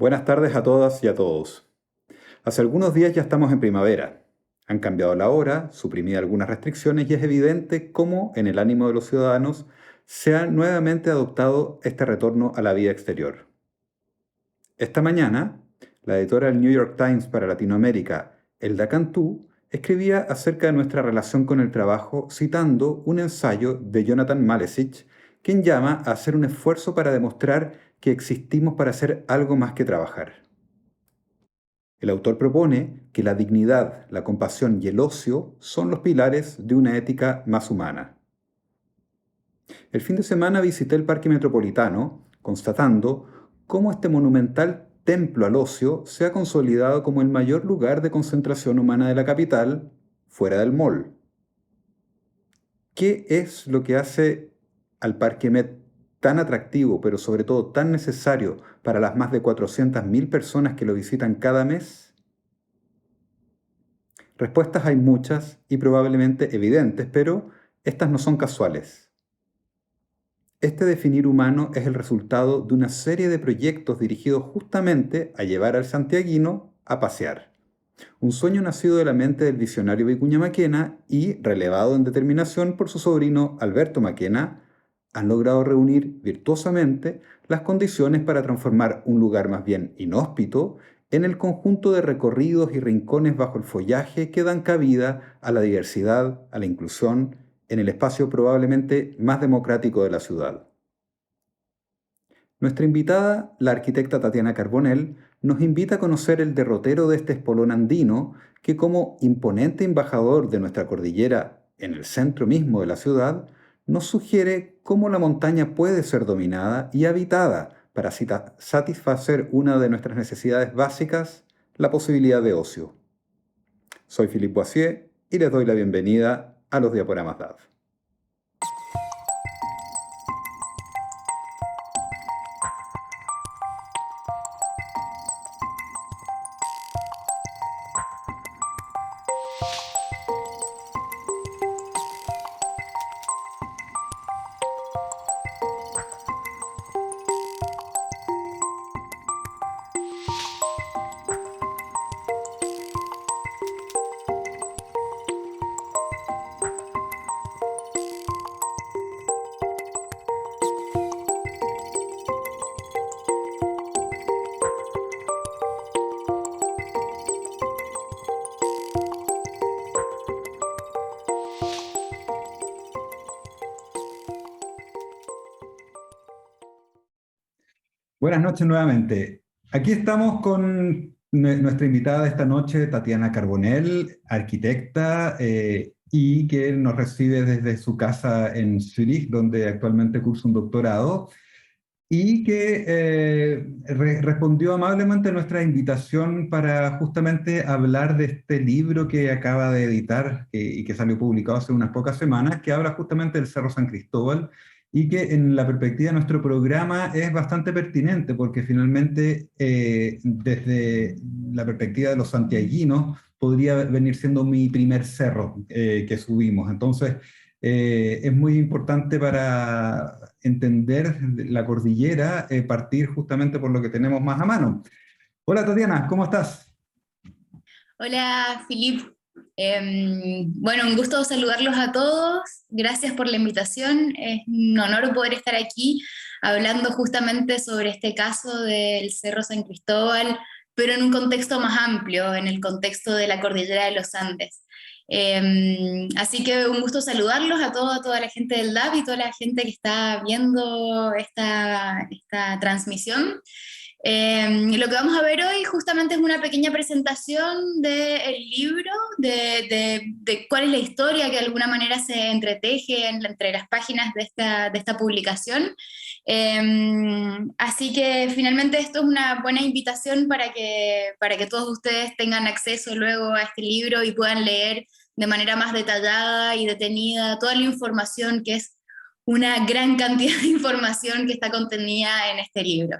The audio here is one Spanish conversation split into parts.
Buenas tardes a todas y a todos. Hace algunos días ya estamos en primavera. Han cambiado la hora, suprimido algunas restricciones y es evidente cómo en el ánimo de los ciudadanos se ha nuevamente adoptado este retorno a la vida exterior. Esta mañana, la editora del New York Times para Latinoamérica, Elda Cantú, escribía acerca de nuestra relación con el trabajo citando un ensayo de Jonathan Malesic, quien llama a hacer un esfuerzo para demostrar que existimos para hacer algo más que trabajar. El autor propone que la dignidad, la compasión y el ocio son los pilares de una ética más humana. El fin de semana visité el Parque Metropolitano, constatando cómo este monumental templo al ocio se ha consolidado como el mayor lugar de concentración humana de la capital, fuera del mall. ¿Qué es lo que hace al Parque Met tan atractivo, pero sobre todo tan necesario para las más de 400.000 personas que lo visitan cada mes? Respuestas hay muchas y probablemente evidentes, pero estas no son casuales. Este definir humano es el resultado de una serie de proyectos dirigidos justamente a llevar al santiaguino a pasear. Un sueño nacido de la mente del visionario Vicuña Maquena y relevado en determinación por su sobrino Alberto Maquena, han logrado reunir virtuosamente las condiciones para transformar un lugar más bien inhóspito en el conjunto de recorridos y rincones bajo el follaje que dan cabida a la diversidad, a la inclusión, en el espacio probablemente más democrático de la ciudad. Nuestra invitada, la arquitecta Tatiana Carbonell, nos invita a conocer el derrotero de este espolón andino que, como imponente embajador de nuestra cordillera en el centro mismo de la ciudad, nos sugiere cómo la montaña puede ser dominada y habitada para satisfacer una de nuestras necesidades básicas, la posibilidad de ocio. Soy Philippe Boissier y les doy la bienvenida a los Diaporamas DAV. Buenas noches nuevamente. Aquí estamos con nuestra invitada de esta noche, Tatiana Carbonell, arquitecta, y que nos recibe desde su casa en Zurich, donde actualmente cursa un doctorado, y que respondió amablemente a nuestra invitación para justamente hablar de este libro que acaba de editar y que salió publicado hace unas pocas semanas, que habla justamente del Cerro San Cristóbal y que en la perspectiva de nuestro programa es bastante pertinente porque finalmente desde la perspectiva de los santiaguinos podría venir siendo mi primer cerro que subimos. Entonces, es muy importante para entender la cordillera, partir justamente por lo que tenemos más a mano. Hola Tatiana, ¿cómo estás? Hola, Filip. Bueno, un gusto saludarlos a todos. Gracias por la invitación. Es un honor poder estar aquí hablando justamente sobre este caso del Cerro San Cristóbal, pero en un contexto más amplio, en el contexto de la cordillera de los Andes. Así que un gusto saludarlos a toda la gente del LAB y toda la gente que está viendo esta transmisión. Lo que vamos a ver hoy justamente es una pequeña presentación del libro, de cuál es la historia que de alguna manera se entreteje entre las páginas de esta publicación. Así que finalmente esto es una buena invitación para que todos ustedes tengan acceso luego a este libro y puedan leer de manera más detallada y detenida toda la información que es una gran cantidad de información que está contenida en este libro.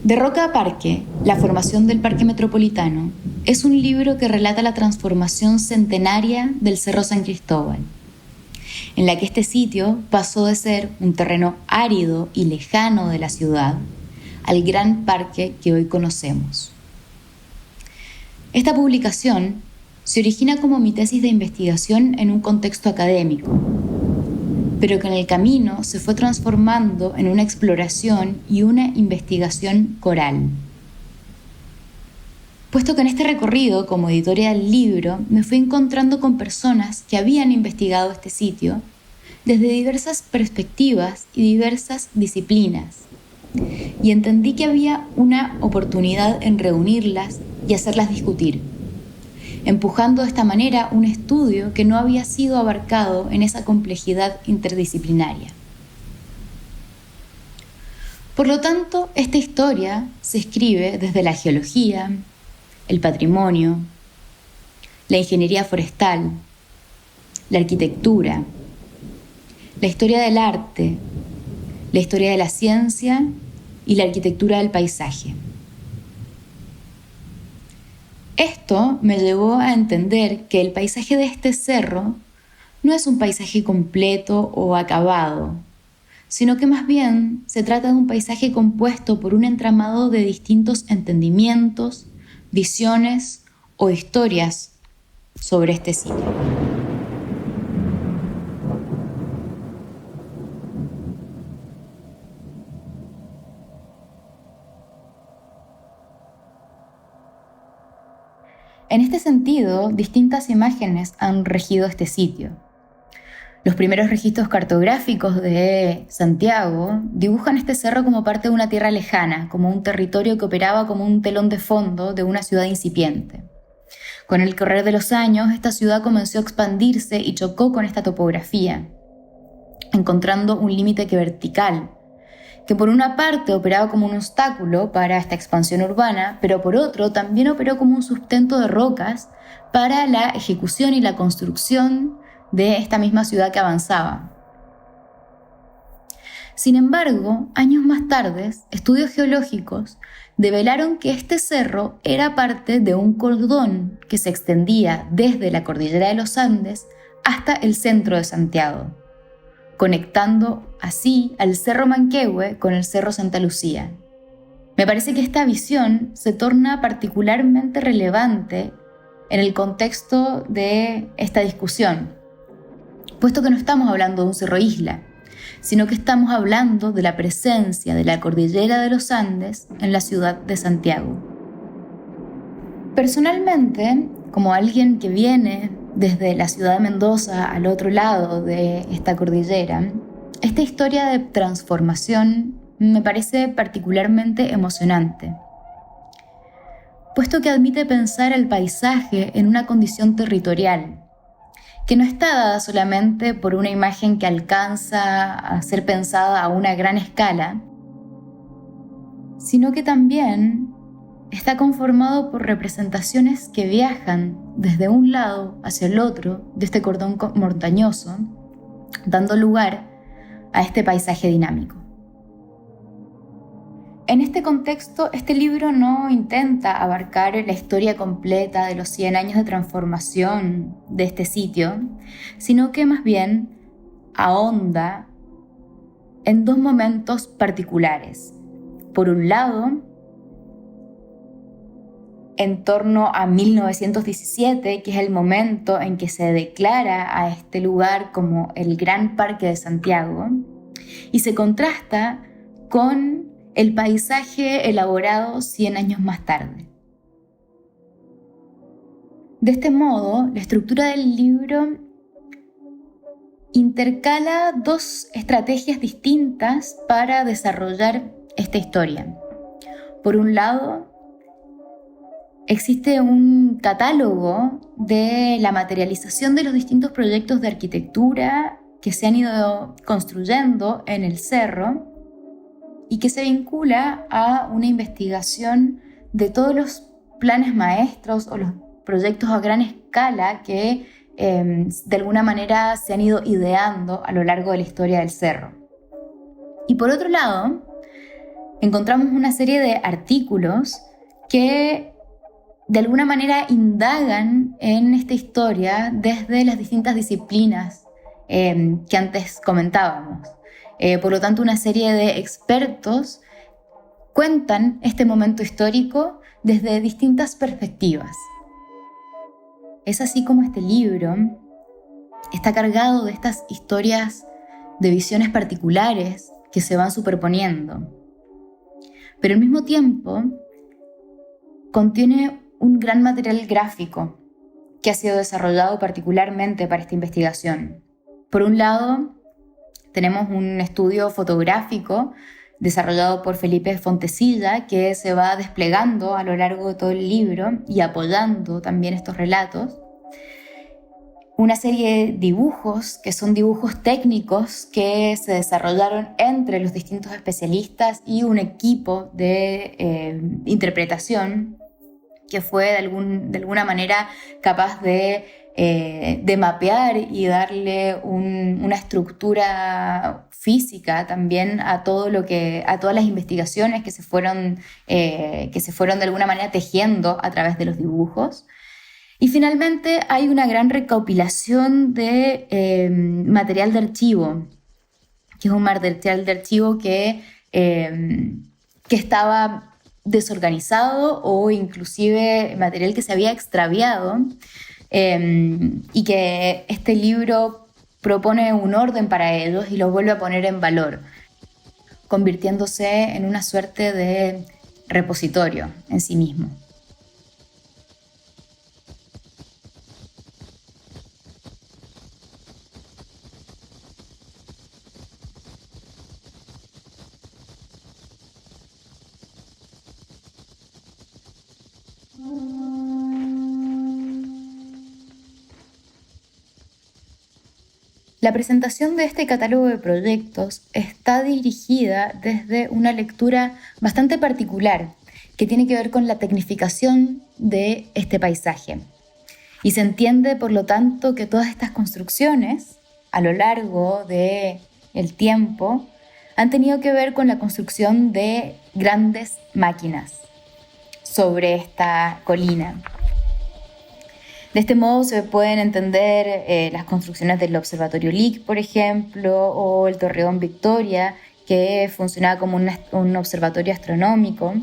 De Roca a Parque, la formación del Parque Metropolitano, es un libro que relata la transformación centenaria del Cerro San Cristóbal, en la que este sitio pasó de ser un terreno árido y lejano de la ciudad al gran parque que hoy conocemos. Esta publicación se origina como mi tesis de investigación en un contexto académico, pero que en el camino se fue transformando en una exploración y una investigación coral. Puesto que en este recorrido, como editora del libro, me fui encontrando con personas que habían investigado este sitio desde diversas perspectivas y diversas disciplinas, y entendí que había una oportunidad en reunirlas y hacerlas discutir, empujando de esta manera un estudio que no había sido abarcado en esa complejidad interdisciplinaria. Por lo tanto, esta historia se escribe desde la geología, el patrimonio, la ingeniería forestal, la arquitectura, la historia del arte, la historia de la ciencia y la arquitectura del paisaje. Esto me llevó a entender que el paisaje de este cerro no es un paisaje completo o acabado, sino que más bien se trata de un paisaje compuesto por un entramado de distintos entendimientos, visiones o historias sobre este sitio. En este sentido, distintas imágenes han regido este sitio. Los primeros registros cartográficos de Santiago dibujan este cerro como parte de una tierra lejana, como un territorio que operaba como un telón de fondo de una ciudad incipiente. Con el correr de los años, esta ciudad comenzó a expandirse y chocó con esta topografía, encontrando un límite vertical, que por una parte operaba como un obstáculo para esta expansión urbana, pero por otro también operó como un sustento de rocas para la ejecución y la construcción de esta misma ciudad que avanzaba. Sin embargo, años más tarde, estudios geológicos develaron que este cerro era parte de un cordón que se extendía desde la cordillera de los Andes hasta el centro de Santiago, conectando así al Cerro Manquehue con el Cerro Santa Lucía. Me parece que esta visión se torna particularmente relevante en el contexto de esta discusión, puesto que no estamos hablando de un cerro isla, sino que estamos hablando de la presencia de la cordillera de los Andes en la ciudad de Santiago. Personalmente, como alguien que viene desde la ciudad de Mendoza al otro lado de esta cordillera, esta historia de transformación me parece particularmente emocionante, puesto que admite pensar el paisaje en una condición territorial, que no está dada solamente por una imagen que alcanza a ser pensada a una gran escala, sino que también está conformado por representaciones que viajan desde un lado hacia el otro de este cordón montañoso, dando lugar a este paisaje dinámico. En este contexto, este libro no intenta abarcar la historia completa de los 100 años de transformación de este sitio, sino que más bien ahonda en dos momentos particulares. Por un lado, en torno a 1917, que es el momento en que se declara a este lugar como el Gran Parque de Santiago, y se contrasta con el paisaje elaborado 100 años más tarde. De este modo, la estructura del libro intercala dos estrategias distintas para desarrollar esta historia. Por un lado, existe un catálogo de la materialización de los distintos proyectos de arquitectura que se han ido construyendo en el cerro y que se vincula a una investigación de todos los planes maestros o los proyectos a gran escala que de alguna manera se han ido ideando a lo largo de la historia del cerro. Y por otro lado, encontramos una serie de artículos que de alguna manera indagan en esta historia desde las distintas disciplinas que antes comentábamos. Por lo tanto, una serie de expertos cuentan este momento histórico desde distintas perspectivas. Es así como este libro está cargado de estas historias de visiones particulares que se van superponiendo. Pero al mismo tiempo contiene un gran material gráfico que ha sido desarrollado particularmente para esta investigación. Por un lado, tenemos un estudio fotográfico desarrollado por Felipe Fontecilla que se va desplegando a lo largo de todo el libro y apoyando también estos relatos. Una serie de dibujos, que son dibujos técnicos que se desarrollaron entre los distintos especialistas y un equipo de interpretación que fue de alguna manera capaz de mapear y darle una estructura física también a todas las investigaciones que se fueron de alguna manera tejiendo a través de los dibujos. Y finalmente hay una gran recopilación de material de archivo, que es un material de archivo que estaba desorganizado o inclusive material que se había extraviado y que este libro propone un orden para ellos y los vuelve a poner en valor, convirtiéndose en una suerte de repositorio en sí mismo. La presentación de este catálogo de proyectos está dirigida desde una lectura bastante particular que tiene que ver con la tecnificación de este paisaje. Y se entiende, por lo tanto, que todas estas construcciones, a lo largo del tiempo, han tenido que ver con la construcción de grandes máquinas sobre esta colina. De este modo se pueden entender las construcciones del Observatorio Lick, por ejemplo, o el Torreón Victoria, que funcionaba como un observatorio astronómico.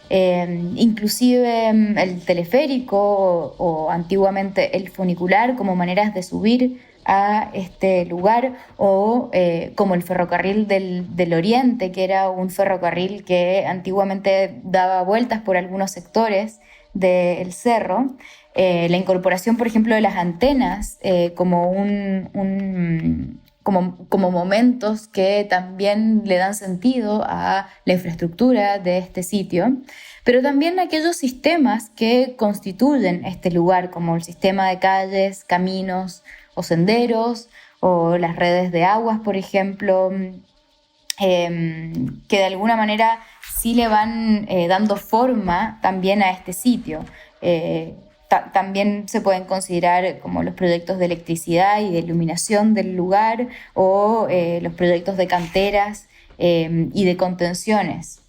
Inclusive el teleférico o antiguamente el funicular como maneras de subir a este lugar, o como el ferrocarril del Oriente, que era un ferrocarril que antiguamente daba vueltas por algunos sectores del cerro. La incorporación, por ejemplo, de las antenas como como momentos que también le dan sentido a la infraestructura de este sitio, pero también aquellos sistemas que constituyen este lugar, como el sistema de calles, caminos o senderos, o las redes de aguas, por ejemplo, que de alguna manera sí le van dando forma también a este sitio. También se pueden considerar como los proyectos de electricidad y de iluminación del lugar, o los proyectos de canteras y de contenciones.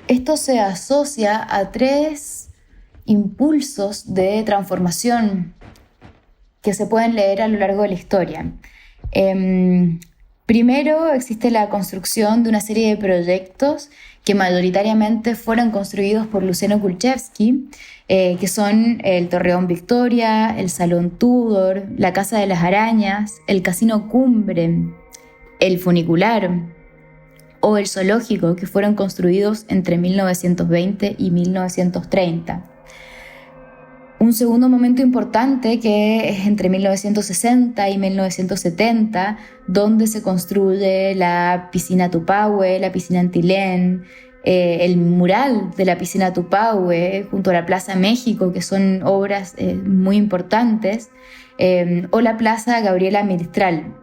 Esto se asocia a tres impulsos de transformación que se pueden leer a lo largo de la historia. Primero, existe la construcción de una serie de proyectos que mayoritariamente fueron construidos por Luciano Kulczewski, que son el Torreón Victoria, el Salón Tudor, la Casa de las Arañas, el Casino Cumbre, el Funicular o el Zoológico, que fueron construidos entre 1920 y 1930. Un segundo momento importante, que es entre 1960 y 1970, donde se construye la piscina Tupahue, la piscina Antilén, el mural de la piscina Tupahue junto a la Plaza México, que son obras muy importantes, o la Plaza Gabriela Mistral.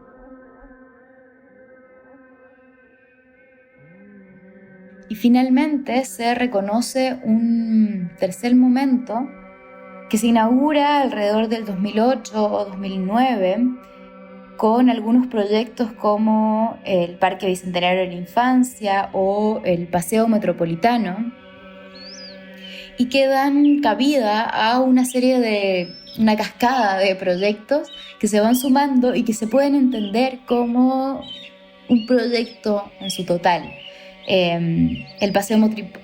Y finalmente se reconoce un tercer momento que se inaugura alrededor del 2008 o 2009 con algunos proyectos como el Parque Bicentenario de la Infancia o el Paseo Metropolitano, y que dan cabida a una cascada de proyectos que se van sumando y que se pueden entender como un proyecto en su total. El Paseo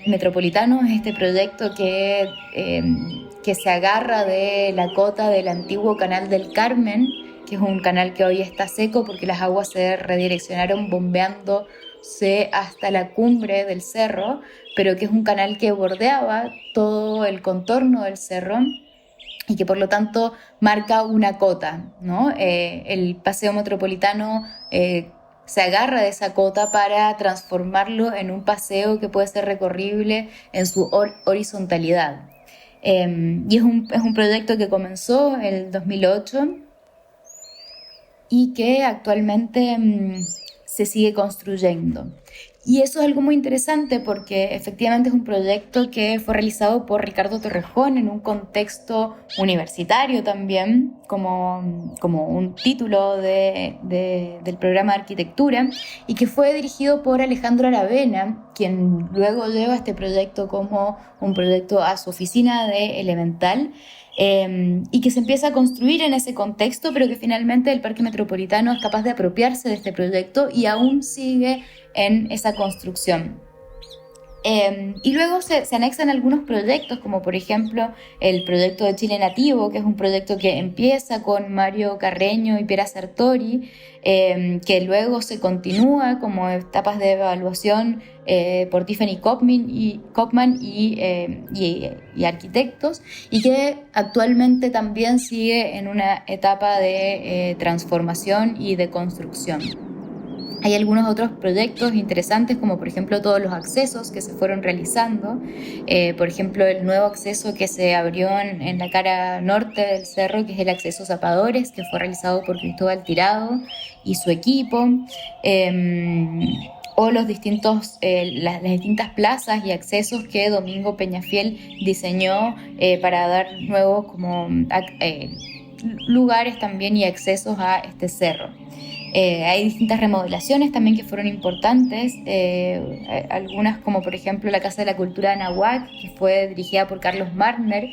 Metropolitano es este proyecto que se agarra de la cota del antiguo Canal del Carmen, que es un canal que hoy está seco porque las aguas se redireccionaron bombeándose hasta la cumbre del cerro, pero que es un canal que bordeaba todo el contorno del cerro y que por lo tanto marca una cota, ¿no? El Paseo Metropolitano se agarra de esa cota para transformarlo en un paseo que puede ser recorrible en su horizontalidad. Y es un proyecto que comenzó en el 2008 y que actualmente se sigue construyendo. Y eso es algo muy interesante porque efectivamente es un proyecto que fue realizado por Ricardo Torrejón en un contexto universitario también, como un título del programa de arquitectura, y que fue dirigido por Alejandro Aravena, quien luego lleva este proyecto como un proyecto a su oficina de Elemental, y que se empieza a construir en ese contexto, pero que finalmente el Parque Metropolitano es capaz de apropiarse de este proyecto y aún sigue en esa construcción. Y luego se anexan algunos proyectos, como por ejemplo el proyecto de Chile Nativo, que es un proyecto que empieza con Mario Carreño y Piera Sartori, que luego se continúa como etapas de evaluación por Tiffany Kopman y arquitectos, y que actualmente también sigue en una etapa de transformación y de construcción. Hay algunos otros proyectos interesantes, como por ejemplo todos los accesos que se fueron realizando. Por ejemplo, el nuevo acceso que se abrió en la cara norte del cerro, que es el acceso Zapadores, que fue realizado por Cristóbal Tirado y su equipo. O las distintas plazas y accesos que Domingo Peñafiel diseñó para dar nuevos lugares también y accesos a este cerro. Hay distintas remodelaciones también que fueron importantes, algunas como por ejemplo la Casa de la Cultura de Anahuac, que fue dirigida por Carlos Martner,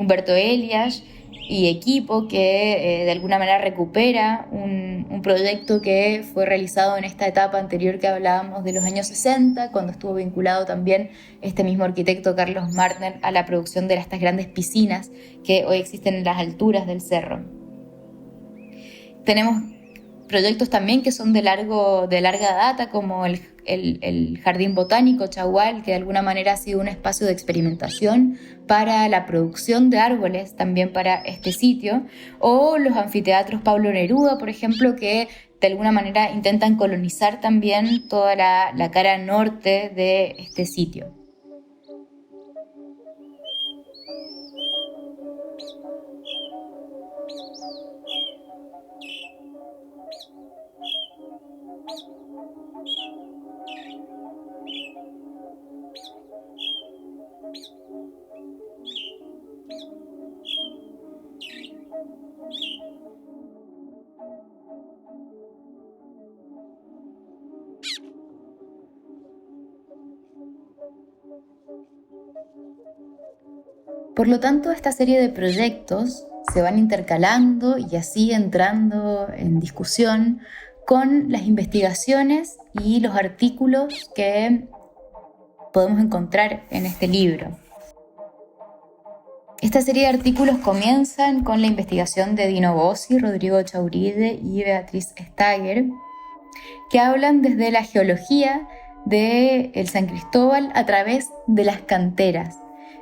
Humberto Elias y equipo, que de alguna manera recupera un proyecto que fue realizado en esta etapa anterior que hablábamos de los años 60, cuando estuvo vinculado también este mismo arquitecto Carlos Martner a la producción de estas grandes piscinas que hoy existen en las alturas del cerro. Tenemos proyectos también que son de larga data, como el Jardín Botánico Chagual, que de alguna manera ha sido un espacio de experimentación para la producción de árboles también para este sitio, o los anfiteatros Pablo Neruda, por ejemplo, que de alguna manera intentan colonizar también toda la cara norte de este sitio. Por lo tanto, esta serie de proyectos se van intercalando y así entrando en discusión con las investigaciones y los artículos que podemos encontrar en este libro. Esta serie de artículos comienzan con la investigación de Dino Bossi, Rodrigo Chauride y Beatriz Stager, que hablan desde la geología de el San Cristóbal a través de las canteras.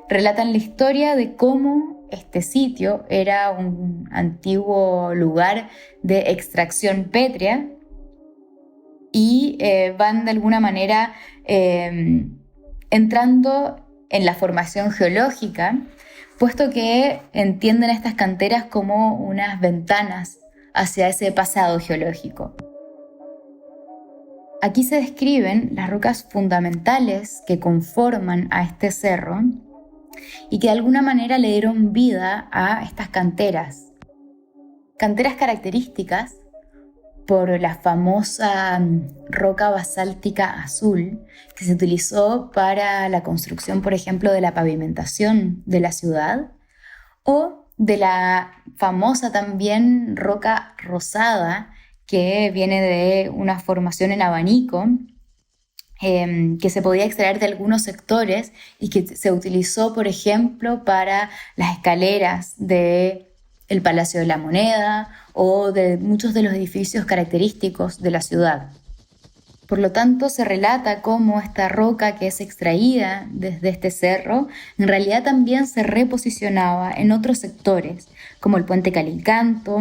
Relatan la historia de cómo este sitio era un antiguo lugar de extracción pétrea y van de alguna manera entrando en la formación geológica, puesto que entienden estas canteras como unas ventanas hacia ese pasado geológico. Aquí se describen las rocas fundamentales que conforman a este cerro y que de alguna manera le dieron vida a estas canteras. Canteras características por la famosa roca basáltica azul que se utilizó para la construcción, por ejemplo, de la pavimentación de la ciudad, o de la famosa también roca rosada que viene de una formación en abanico, que se podía extraer de algunos sectores y que se utilizó, por ejemplo, para las escaleras del Palacio de la Moneda o de muchos de los edificios característicos de la ciudad. Por lo tanto, se relata cómo esta roca que es extraída desde este cerro en realidad también se reposicionaba en otros sectores, como el puente Calicanto,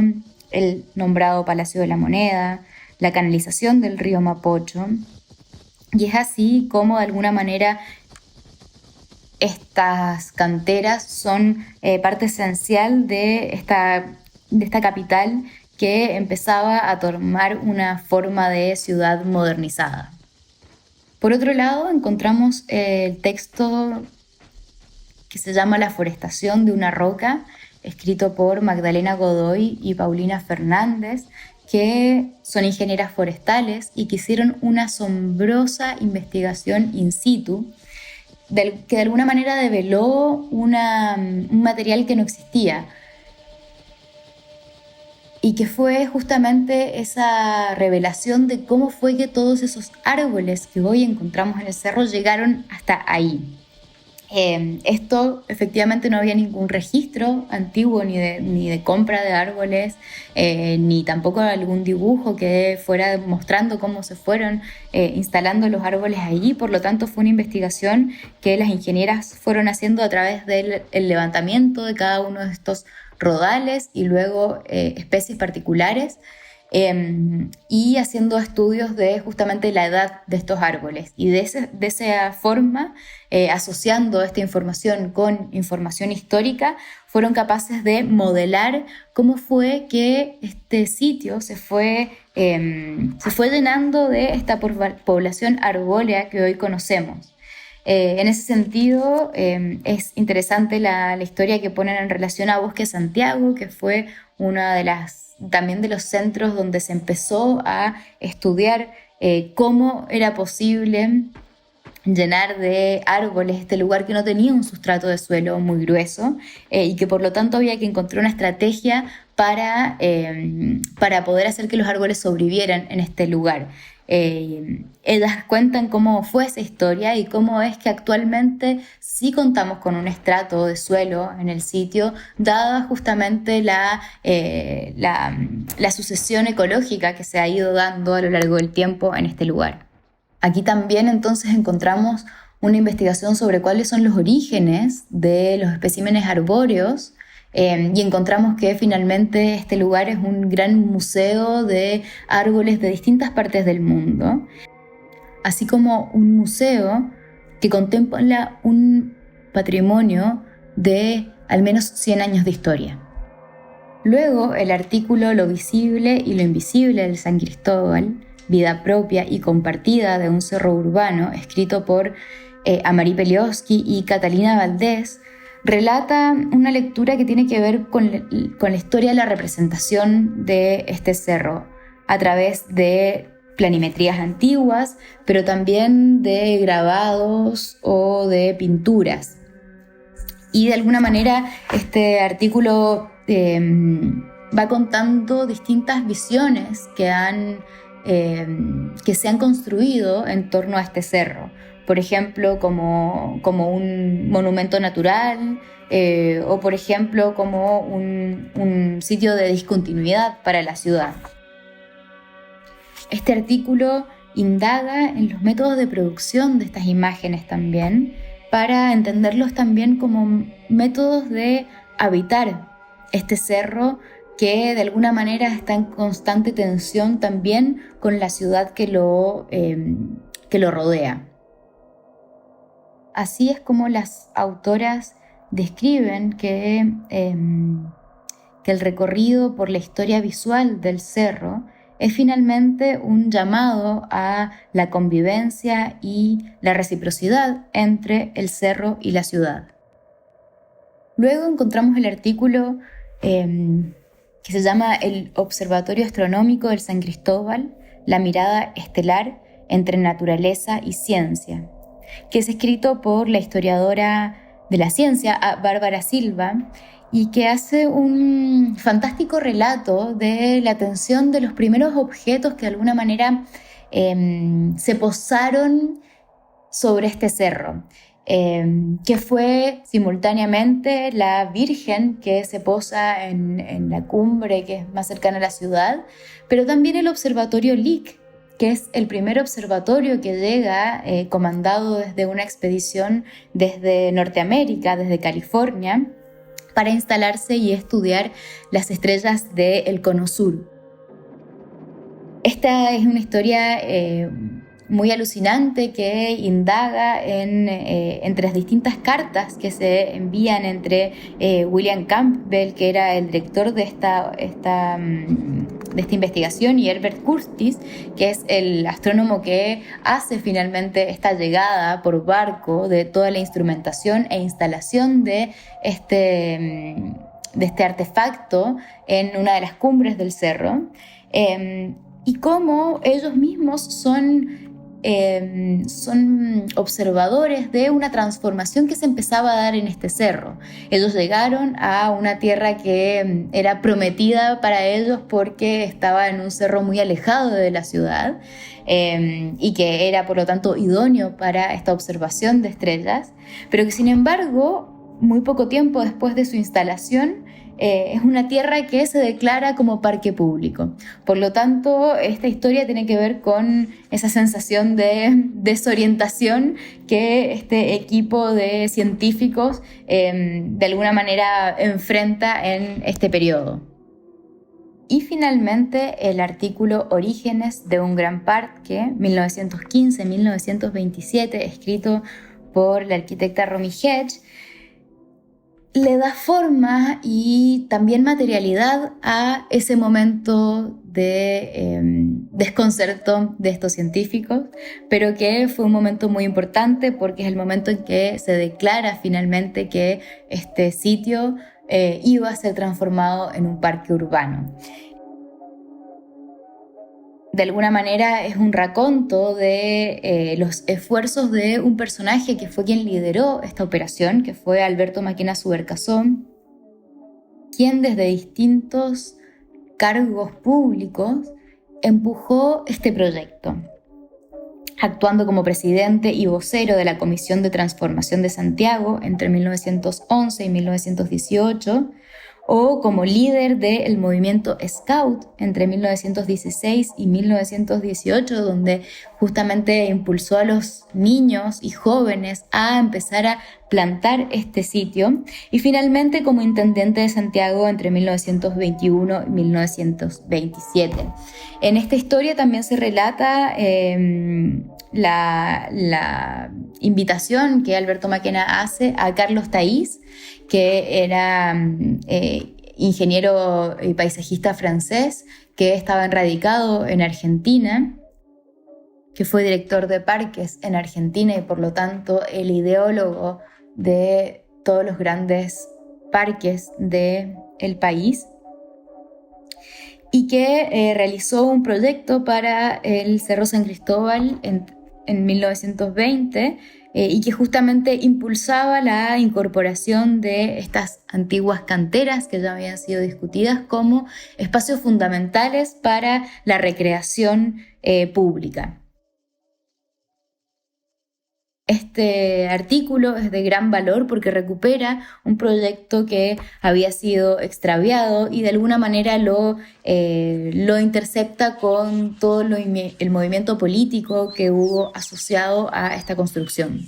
el nombrado Palacio de la Moneda, la canalización del río Mapocho. Y es así como de alguna manera estas canteras son parte esencial de esta capital que empezaba a tomar una forma de ciudad modernizada. Por otro lado, encontramos el texto que se llama La forestación de una roca, escrito por Magdalena Godoy y Paulina Fernández, que son ingenieras forestales y que hicieron una asombrosa investigación in situ, que de alguna manera develó un material que no existía, y que fue justamente esa revelación de cómo fue que todos esos árboles que hoy encontramos en el cerro llegaron hasta ahí. Esto efectivamente no había ningún registro antiguo ni de compra de árboles, ni tampoco algún dibujo que fuera mostrando cómo se fueron instalando los árboles allí. Por lo tanto, fue una investigación que las ingenieras fueron haciendo a través del levantamiento de cada uno de estos rodales y luego especies particulares, y haciendo estudios de justamente la edad de estos árboles. Y de esa forma, asociando esta información con información histórica, fueron capaces de modelar cómo fue que este sitio se fue llenando de esta población arbórea que hoy conocemos. En ese sentido, es interesante la historia que ponen en relación a Bosque Santiago, que fue una de también de los centros donde se empezó a estudiar cómo era posible llenar de árboles este lugar que no tenía un sustrato de suelo muy grueso, y que por lo tanto había que encontrar una estrategia para poder hacer que los árboles sobrevivieran en este lugar. Ellas cuentan cómo fue esa historia y cómo es que actualmente sí contamos con un estrato de suelo en el sitio, dada justamente la sucesión ecológica que se ha ido dando a lo largo del tiempo en este lugar. Aquí también entonces encontramos una investigación sobre cuáles son los orígenes de los especímenes arbóreos, y encontramos que finalmente este lugar es un gran museo de árboles de distintas partes del mundo, así como un museo que contempla un patrimonio de al menos 100 años de historia. Luego, el artículo Lo visible y lo invisible del San Cristóbal, vida propia y compartida de un cerro urbano, escrito por Amari Pelioski y Catalina Valdés, relata una lectura que tiene que ver con la historia de la representación de este cerro a través de planimetrías antiguas, pero también de grabados o de pinturas. Y de alguna manera este artículo va contando distintas visiones que se han construido en torno a este cerro. Por ejemplo, como un monumento natural, o por ejemplo como un sitio de discontinuidad para la ciudad. Este artículo indaga en los métodos de producción de estas imágenes también, para entenderlos también como métodos de habitar este cerro que de alguna manera está en constante tensión también con la ciudad que lo rodea. Así es como las autoras describen que el recorrido por la historia visual del cerro es finalmente un llamado a la convivencia y la reciprocidad entre el cerro y la ciudad. Luego encontramos el artículo que se llama El Observatorio Astronómico del San Cristóbal, la mirada estelar entre naturaleza y ciencia, que es escrito por la historiadora de la ciencia, Bárbara Silva, y que hace un fantástico relato de la atención de los primeros objetos que de alguna manera se posaron sobre este cerro, que fue simultáneamente la Virgen que se posa en la cumbre que es más cercana a la ciudad, pero también el observatorio Lick, que es el primer observatorio que llega comandado desde una expedición desde Norteamérica, desde California, para instalarse y estudiar las estrellas del Cono Sur. Esta es una historia muy alucinante que indaga entre las distintas cartas que se envían entre William Campbell, que era el director de esta investigación, y Herbert Curtis, que es el astrónomo que hace finalmente esta llegada por barco de toda la instrumentación e instalación de este artefacto en una de las cumbres del cerro. Y cómo ellos mismos son observadores de una transformación que se empezaba a dar en este cerro. Ellos llegaron a una tierra que era prometida para ellos porque estaba en un cerro muy alejado de la ciudad y que era por lo tanto idóneo para esta observación de estrellas, pero que sin embargo muy poco tiempo después de su instalación es una tierra que se declara como parque público. Por lo tanto, esta historia tiene que ver con esa sensación de desorientación que este equipo de científicos de alguna manera enfrenta en este periodo. Y finalmente el artículo Orígenes de un gran parque, 1915-1927, escrito por la arquitecta Romy Hedge, le da forma y también materialidad a ese momento de desconcerto de estos científicos, pero que fue un momento muy importante porque es el momento en que se declara finalmente que este sitio iba a ser transformado en un parque urbano. De alguna manera es un raconto de los esfuerzos de un personaje que fue quien lideró esta operación, que fue Alberto Maquena Subercaseaux, quien desde distintos cargos públicos empujó este proyecto, actuando como presidente y vocero de la Comisión de Transformación de Santiago entre 1911 y 1918, o como líder del movimiento Scout entre 1916 y 1918, donde justamente impulsó a los niños y jóvenes a empezar a plantar este sitio, y finalmente como intendente de Santiago entre 1921 y 1927. En esta historia también se relata la invitación que Alberto Maquena hace a Carlos Thays, que era ingeniero y paisajista francés que estaba radicado en Argentina, que fue director de parques en Argentina y por lo tanto el ideólogo de todos los grandes parques del país, y que realizó un proyecto para el Cerro San Cristóbal en 1920, y que justamente impulsaba la incorporación de estas antiguas canteras que ya habían sido discutidas como espacios fundamentales para la recreación pública. Este artículo es de gran valor porque recupera un proyecto que había sido extraviado y de alguna manera lo intercepta con todo el movimiento político que hubo asociado a esta construcción.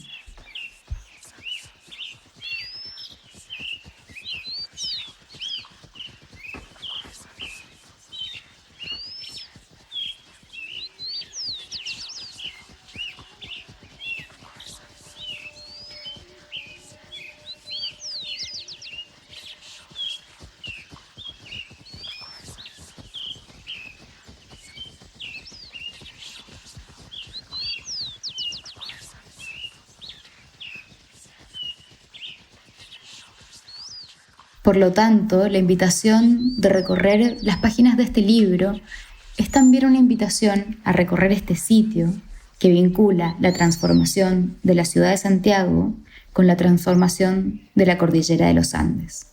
Por lo tanto, la invitación de recorrer las páginas de este libro es también una invitación a recorrer este sitio que vincula la transformación de la ciudad de Santiago con la transformación de la cordillera de los Andes.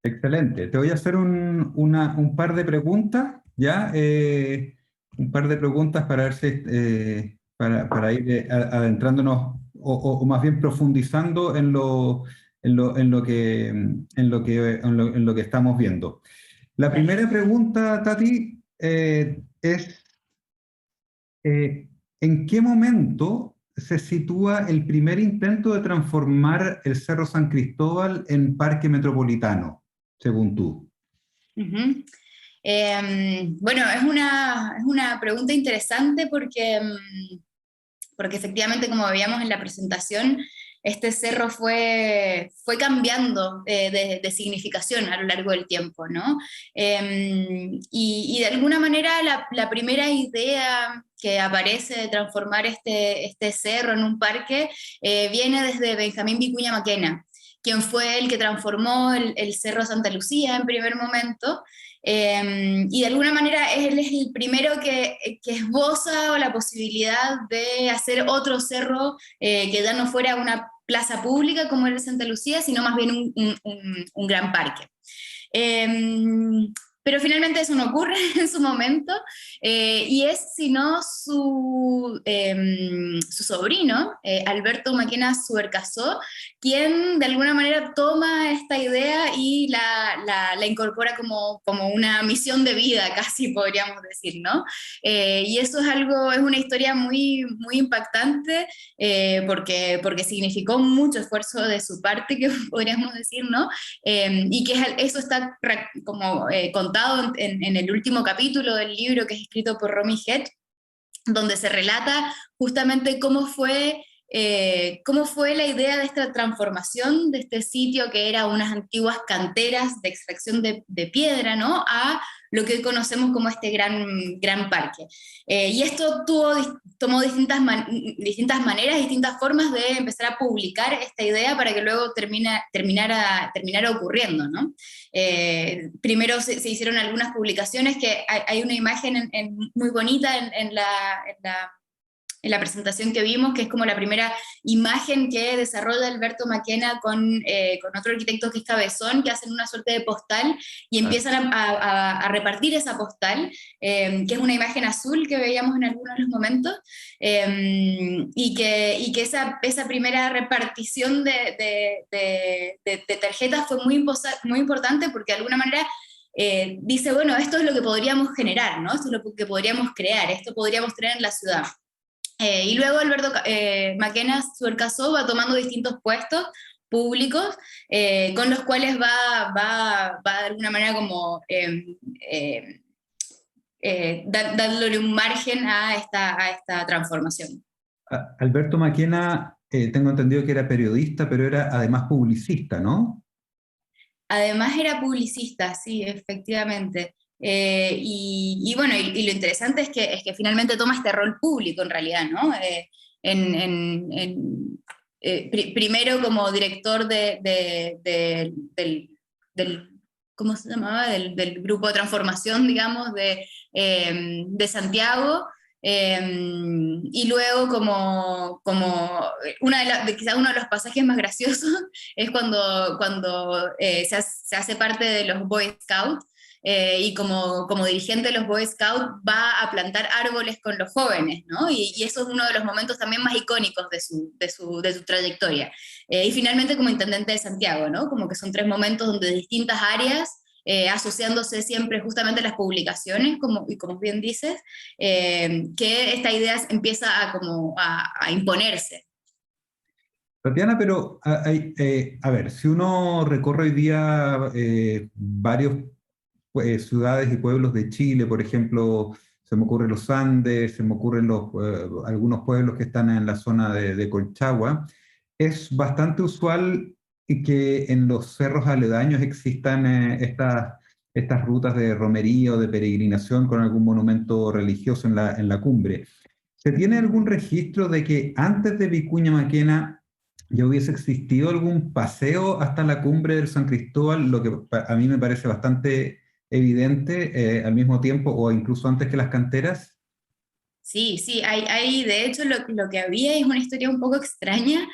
Excelente. Te voy a hacer un par de preguntas, ¿ya? Un par de preguntas para ver si, para ir adentrándonos o más bien profundizando en lo que estamos viendo. La primera pregunta, Tati, es ¿en qué momento se sitúa el primer intento de transformar el Cerro San Cristóbal en parque metropolitano, según tú? Uh-huh. Bueno, es una pregunta interesante porque efectivamente, como veíamos en la presentación, este cerro fue cambiando de significación a lo largo del tiempo, ¿no? Y de alguna manera la primera idea que aparece de transformar este cerro en un parque viene desde Benjamín Vicuña Maquena, quien fue el que transformó el Cerro Santa Lucía en primer momento, y de alguna manera él es el primero que esboza la posibilidad de hacer otro cerro que ya no fuera una plaza pública como era el Santa Lucía, sino más bien un gran parque. Eh, pero finalmente eso no ocurre en su momento, y es sino su sobrino, Alberto Maquena Subercaseaux, quien de alguna manera toma esta idea y la incorpora como una misión de vida, casi podríamos decir, ¿no? Y eso es algo, es una historia muy impactante, porque significó mucho esfuerzo de su parte, que podríamos decir, ¿no? Y que eso está como contado en el último capítulo del libro, que es escrito por Romy Head, donde se relata justamente cómo fue la idea de esta transformación de este sitio que era unas antiguas canteras de extracción de piedra, ¿no? A lo que hoy conocemos como este gran parque. Y esto tomó distintas maneras, distintas formas de empezar a publicar esta idea para que luego terminara ocurriendo, ¿no? Primero se hicieron algunas publicaciones, que hay una imagen muy bonita en la presentación que vimos, que es como la primera imagen que desarrolla Alberto Maquena con otro arquitecto que es Cabezón, que hacen una suerte de postal y empiezan a repartir esa postal, que es una imagen azul que veíamos en algunos de los momentos, y que esa primera repartición de tarjetas fue muy importante, porque de alguna manera dice, bueno, esto es lo que podríamos generar, ¿no? Esto es lo que podríamos crear, esto podríamos tener en la ciudad. Y luego Alberto Maquena Subercaseaux va tomando distintos puestos, públicos, con los cuales va de alguna manera como dándole un margen a esta transformación. Alberto Maquena, tengo entendido que era periodista, pero era además publicista, ¿no? Además era publicista, sí, efectivamente. Y bueno, y lo interesante es que finalmente toma este rol público en realidad, ¿no? Primero como director del, ¿cómo se llamaba? Del grupo de transformación, digamos, de Santiago. Y luego quizá uno de los pasajes más graciosos es cuando se hace parte de los Boy Scouts, y como dirigente de los Boy Scouts va a plantar árboles con los jóvenes, ¿no? Y eso es uno de los momentos también más icónicos de su trayectoria. Y finalmente como intendente de Santiago, ¿no? Como que son tres momentos donde distintas áreas, asociándose siempre justamente a las publicaciones, y como bien dices, que esta idea empieza a imponerse. Tatiana, pero a ver, si uno recorre hoy día varios ciudades y pueblos de Chile, por ejemplo, se me ocurren los Andes, se me ocurren algunos pueblos que están en la zona de Colchagua, es bastante usual que en los cerros aledaños existan estas rutas de romería o de peregrinación con algún monumento religioso en la cumbre. ¿Se tiene algún registro de que antes de Vicuña Maquena ya hubiese existido algún paseo hasta la cumbre del San Cristóbal, lo que a mí me parece bastante evidente al mismo tiempo o incluso antes que las canteras? Sí, sí, de hecho lo que había es una historia un poco extraña.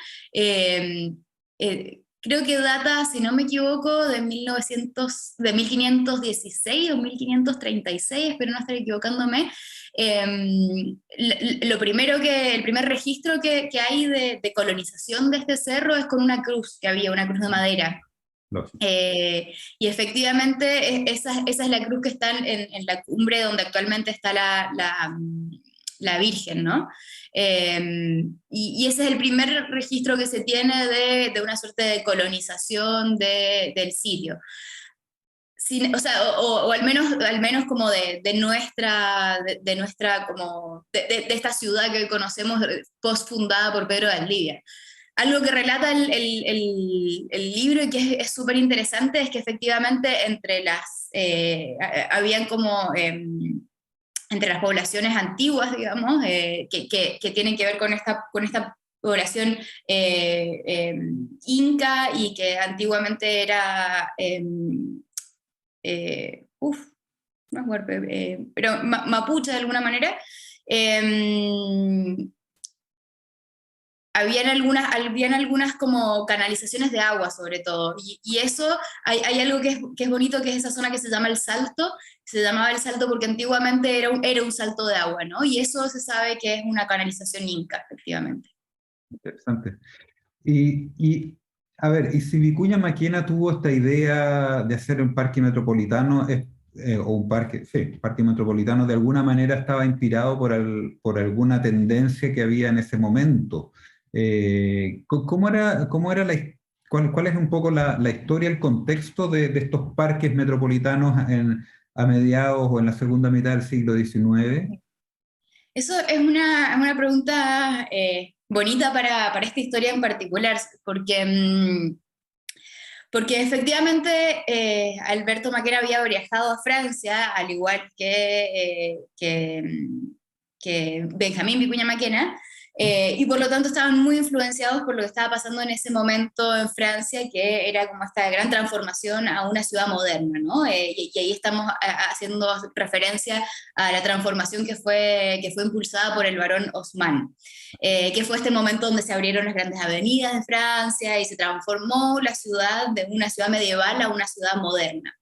Creo que data, si no me equivoco, de 1516 o 1536, espero no estar equivocándome. El primer registro que hay de colonización de este cerro es con una cruz, que había una cruz de madera. Lógico. Y efectivamente esa es la cruz que está en la cumbre donde actualmente está la Virgen, ¿no? Y ese es el primer registro que se tiene de una suerte de colonización del sitio. O sea, o al menos como de esta ciudad que hoy conocemos, post fundada por Pedro de Valdivia. Algo que relata el libro y que es súper interesante es que efectivamente habían como entre las poblaciones antiguas, digamos, que tienen que ver con esta población inca y que antiguamente era, no me acuerdo, pero mapuche de alguna manera. eh, habían algunas como canalizaciones de agua sobre todo, y eso, hay algo que es bonito, que es esa zona que se llama el Salto. Se llamaba el Salto porque antiguamente era un salto de agua, ¿no? Y eso se sabe que es una canalización inca, efectivamente. Interesante. A ver, y si Vicuña Maquena tuvo esta idea de hacer un parque metropolitano, o un parque, sí, parque metropolitano, de alguna manera estaba inspirado por alguna tendencia que había en ese momento. ¿Cuál es un poco la historia, el contexto de estos parques metropolitanos a mediados o en la segunda mitad del siglo XIX? Eso es una pregunta bonita para esta historia en particular, porque efectivamente Alberto Maquera había viajado a Francia, al igual que Benjamín Vicuña Maquena, y por lo tanto estaban muy influenciados por lo que estaba pasando en ese momento en Francia, que era como esta gran transformación a una ciudad moderna, ¿no? Y ahí estamos haciendo referencia a la transformación que fue impulsada por el barón Haussmann, que fue este momento donde se abrieron las grandes avenidas de Francia y se transformó la ciudad de una ciudad medieval a una ciudad moderna.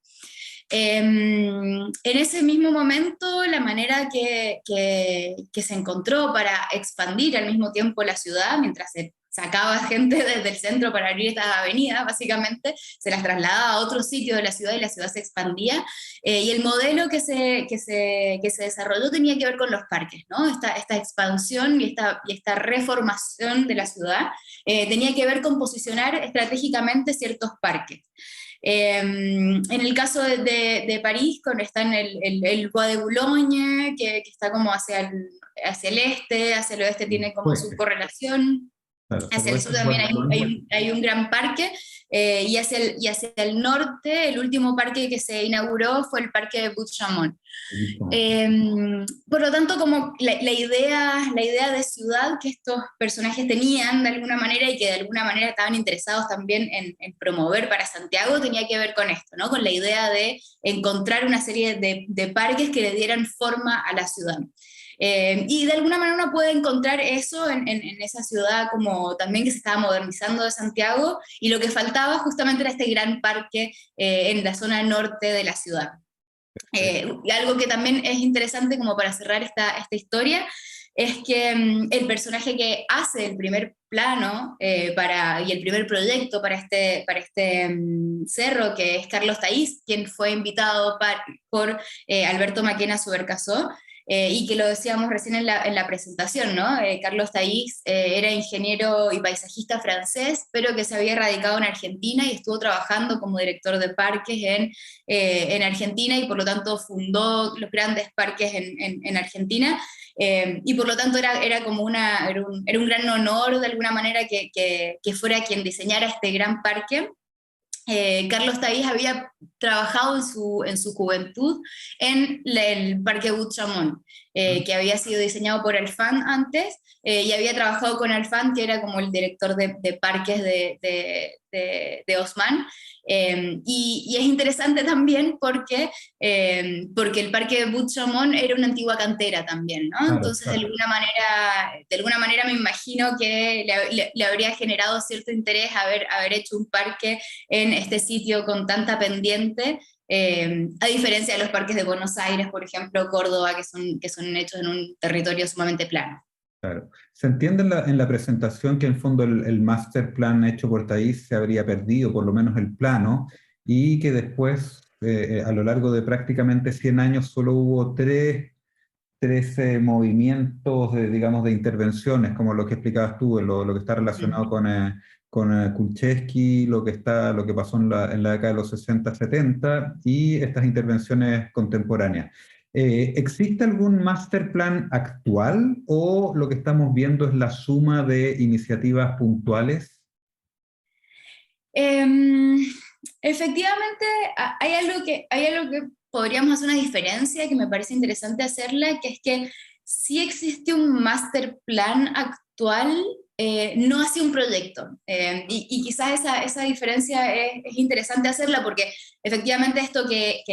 En ese mismo momento, la manera que se encontró para expandir al mismo tiempo la ciudad, mientras sacaba gente desde el centro para abrir estas avenidas, básicamente, se las trasladaba a otro sitio de la ciudad y la ciudad se expandía. Y el modelo que se desarrolló tenía que ver con los parques, ¿no? Esta expansión y esta reformación de la ciudad tenía que ver con posicionar estratégicamente ciertos parques. En el caso de París, está en el Bois de Boulogne, que está como hacia el este, hacia el oeste tiene como su Fuerte, correlación. claro, Hacia el suroeste sur es también Bolonia. hay un gran parque, y hacia el norte, el último parque que se inauguró fue el parque de Buttes-Chaumont. Eh, por lo tanto, como la idea de ciudad que estos personajes tenían de alguna manera y que de alguna manera estaban interesados también en promover para Santiago tenía que ver con esto, ¿no? Con la idea de encontrar una serie de parques que le dieran forma a la ciudad. Y de alguna manera uno puede encontrar eso en esa ciudad como también que se estaba modernizando de Santiago, y lo que faltaba justamente era este gran parque en la zona norte de la ciudad. Y algo que también es interesante como para cerrar esta historia es que el personaje que hace el primer plano y el primer proyecto para este cerro, que es Carlos Taís, quien fue invitado por Alberto Maquena Subercasó, y que lo decíamos recién en la presentación, ¿no? Carlos Taís era ingeniero y paisajista francés, pero que se había radicado en Argentina y estuvo trabajando como director de parques en Argentina, y por lo tanto fundó los grandes parques en Argentina. Y por lo tanto era como era un gran honor de alguna manera que fuera quien diseñara este gran parque. Carlos Taís había trabajado en su juventud en el Parque Buttes-Chaumont, que había sido diseñado por Alfand antes, y había trabajado con Alfand, que era como el director de parques de Haussmann. Y es interesante también porque el Parque Buttes-Chaumont era una antigua cantera también, ¿no? Claro, Entonces, exacto. de alguna manera me imagino que le habría generado cierto interés haber hecho un parque en este sitio con tanta pendiente, a diferencia de los parques de Buenos Aires, por ejemplo, Córdoba, que son hechos en un territorio sumamente plano. Claro. Se entiende en la presentación que en fondo el master plan hecho por Taís se habría perdido, por lo menos el plano, y que después, a lo largo de prácticamente 100 años, solo hubo tres movimientos, digamos, de intervenciones, como lo que explicabas tú, lo que está relacionado con Kulczewski, lo que pasó en la década de los 60, 70, y estas intervenciones contemporáneas. ¿Existe algún master plan actual o lo que estamos viendo es la suma de iniciativas puntuales? Eh, Efectivamente, hay algo que podríamos hacer una diferencia que me parece interesante hacerla, que es que sí existe un master plan actual, no así un proyecto. Y quizás esa diferencia es interesante hacerla porque efectivamente esto que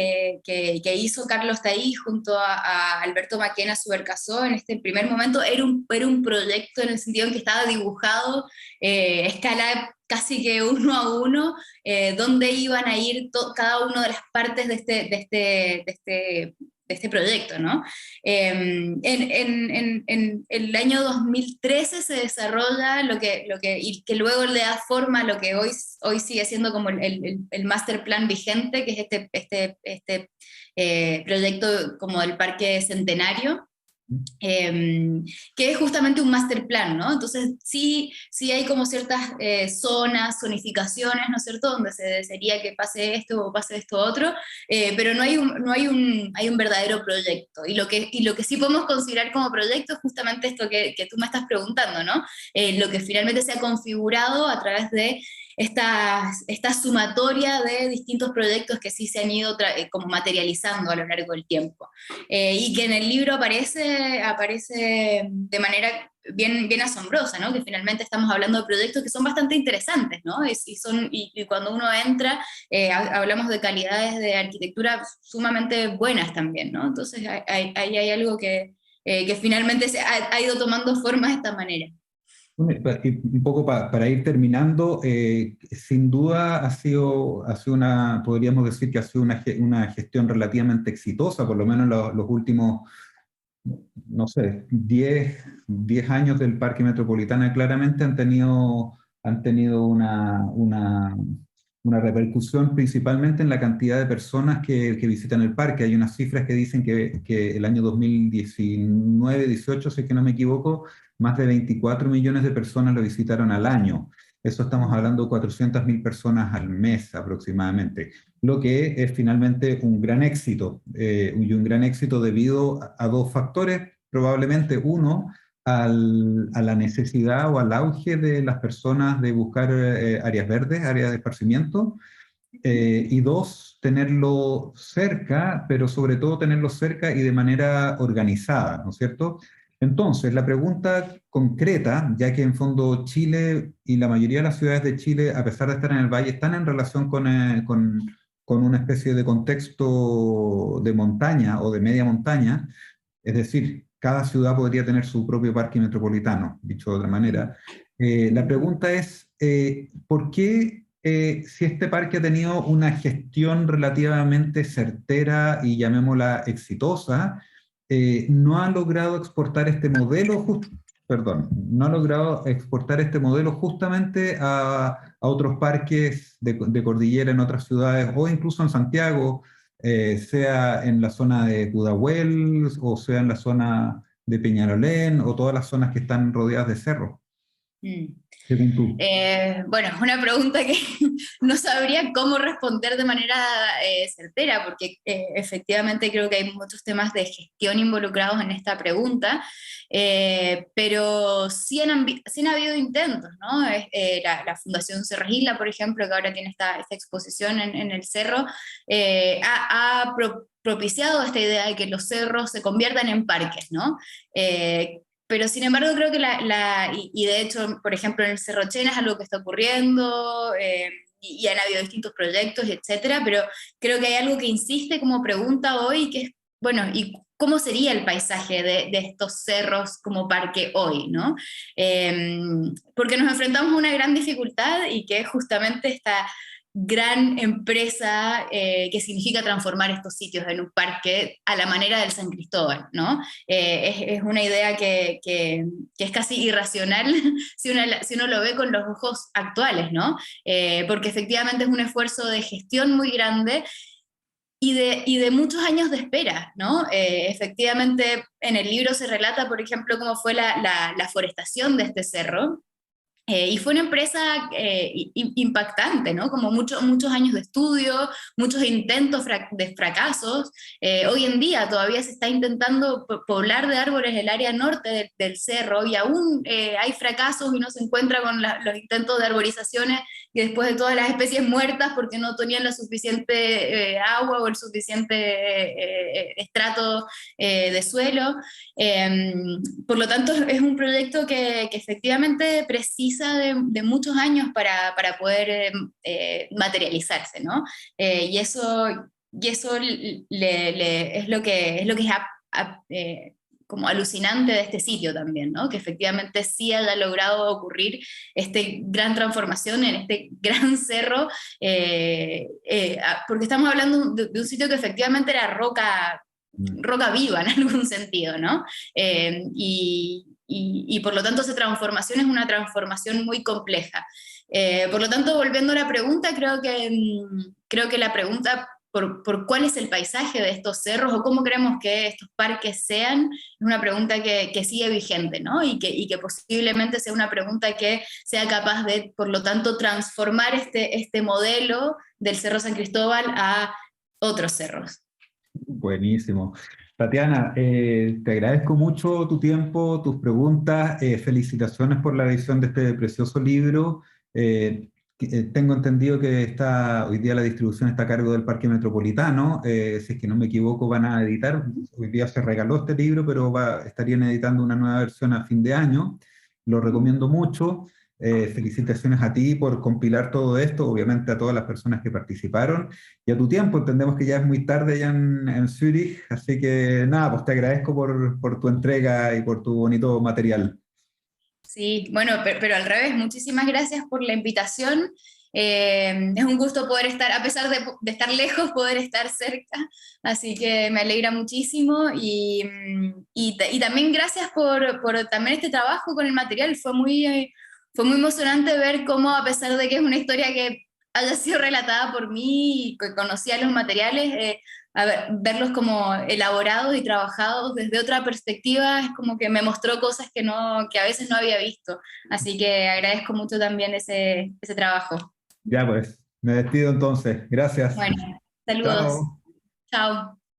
hizo Carlos Taí junto a Alberto Maquena Subercasó en este primer momento era un proyecto en el sentido en que estaba dibujado a escala casi que uno a uno, dónde iban a ir cada una de las partes de este proyecto, ¿no? En el año 2013 se desarrolla y que luego le da forma a lo que hoy sigue siendo como el master plan vigente, que es este proyecto como del Parque Centenario, que es justamente un master plan, ¿no? Entonces sí hay como ciertas zonas, zonificaciones, ¿no es cierto?, donde se desearía que pase esto o pase esto otro, pero hay un verdadero proyecto. Y lo que sí podemos considerar como proyecto es justamente esto que tú me estás preguntando, ¿no? Lo que finalmente se ha configurado a través de esta sumatoria de distintos proyectos que sí se han ido como materializando a lo largo del tiempo. Y que en el libro aparece de manera bien asombrosa, ¿no? Que finalmente estamos hablando de proyectos que son bastante interesantes, ¿no? Y cuando uno entra, hablamos de calidades de arquitectura sumamente buenas también, ¿no? Entonces ahí hay algo que finalmente ha ido tomando forma de esta manera. Y un poco para ir terminando, sin duda ha sido podríamos decir que ha sido una gestión relativamente exitosa, por lo menos los últimos no sé, 10 años del Parque Metropolitano claramente han tenido una repercusión principalmente en la cantidad de personas que visitan el parque. Hay unas cifras que dicen que el año 2019-18, si es que no me equivoco, más de 24 millones de personas lo visitaron al año. Eso estamos hablando de 400.000 personas al mes aproximadamente, lo que es finalmente un gran éxito, y un gran éxito debido a dos factores, probablemente uno, a la necesidad o al auge de las personas de buscar áreas verdes, áreas de esparcimiento, y dos, tenerlo cerca, pero sobre todo tenerlo cerca y de manera organizada, ¿no es cierto? Entonces, la pregunta concreta, ya que en fondo Chile y la mayoría de las ciudades de Chile, a pesar de estar en el valle, están en relación con una especie de contexto de montaña o de media montaña, es decir, cada ciudad podría tener su propio parque metropolitano, dicho de otra manera. La pregunta es, ¿por qué, si este parque ha tenido una gestión relativamente certera y llamémosla exitosa, no ha logrado exportar este modelo, perdón, no ha logrado exportar este modelo justamente a otros parques de cordillera en otras ciudades o incluso en Santiago, sea en la zona de Pudahuel o sea en la zona de Peñalolén o todas las zonas que están rodeadas de cerros, Mm. según tú? Bueno, es una pregunta que no sabría cómo responder de manera certera, porque efectivamente creo que hay muchos temas de gestión involucrados en esta pregunta, pero sí han habido intentos, ¿no? La Fundación Cerro Isla, por ejemplo, que ahora tiene esta exposición en el cerro, propiciado esta idea de que los cerros se conviertan en parques, ¿no? Pero sin embargo creo que y de hecho, por ejemplo, en el Cerro Chena es algo que está ocurriendo, y han habido distintos proyectos, etcétera, pero creo que hay algo que insiste como pregunta hoy, que es, bueno, ¿y cómo sería el paisaje de estos cerros como parque hoy, ¿no? Porque nos enfrentamos a una gran dificultad y que es justamente esta gran empresa que significa transformar estos sitios en un parque a la manera del San Cristóbal, ¿no? Es una idea que es casi irracional si uno lo ve con los ojos actuales, ¿no? Porque efectivamente es un esfuerzo de gestión muy grande y de muchos años de espera, ¿no? Efectivamente, en el libro se relata, por ejemplo, cómo fue la forestación de este cerro, y fue una empresa impactante, ¿no? Como muchos años de estudio, muchos intentos de fracasos. Hoy en día todavía se está intentando poblar de árboles el área norte del cerro y aún hay fracasos y no se encuentra con los intentos de arborizaciones y después de todas las especies muertas porque no tenían la suficiente agua o el suficiente estrato de suelo. Eh, por lo tanto, es un proyecto que efectivamente precisa de muchos años para poder materializarse, ¿no? Y eso es lo que es como alucinante de este sitio también, ¿no? Que efectivamente sí haya logrado ocurrir esta gran transformación en este gran cerro, porque estamos hablando de un sitio que efectivamente era roca viva en algún sentido, ¿no? Y por lo tanto esa transformación es una transformación muy compleja. Por lo tanto, volviendo a la pregunta, creo que la pregunta por cuál es el paisaje de estos cerros o cómo queremos que estos parques sean, es una pregunta que sigue vigente, ¿no? Y que posiblemente sea una pregunta que sea capaz de, por lo tanto, transformar este modelo del Cerro San Cristóbal a otros cerros. Buenísimo. Tatiana, te agradezco mucho tu tiempo, tus preguntas, felicitaciones por la edición de este precioso libro. Tengo entendido que hoy día la distribución está a cargo del Parque Metropolitano. Si es que no me equivoco, van a editar. Hoy día se regaló este libro, pero estarían editando una nueva versión a fin de año. Lo recomiendo mucho. Felicitaciones a ti por compilar todo esto, obviamente a todas las personas que participaron y a tu tiempo. Entendemos que ya es muy tarde ya en Zurich, así que nada, pues te agradezco por tu entrega y por tu bonito material. Sí, bueno, pero al revés, muchísimas gracias por la invitación. Es un gusto poder estar, a pesar de estar lejos, poder estar cerca, así que me alegra muchísimo y también gracias por también este trabajo con el material, fue muy emocionante ver cómo a pesar de que es una historia que haya sido relatada por mí y que conocía los materiales, verlos como elaborados y trabajados desde otra perspectiva es como que me mostró cosas que a veces no había visto, así que agradezco mucho también ese trabajo. Ya pues, me despido entonces. Gracias. Bueno, saludos. Chao. Chao.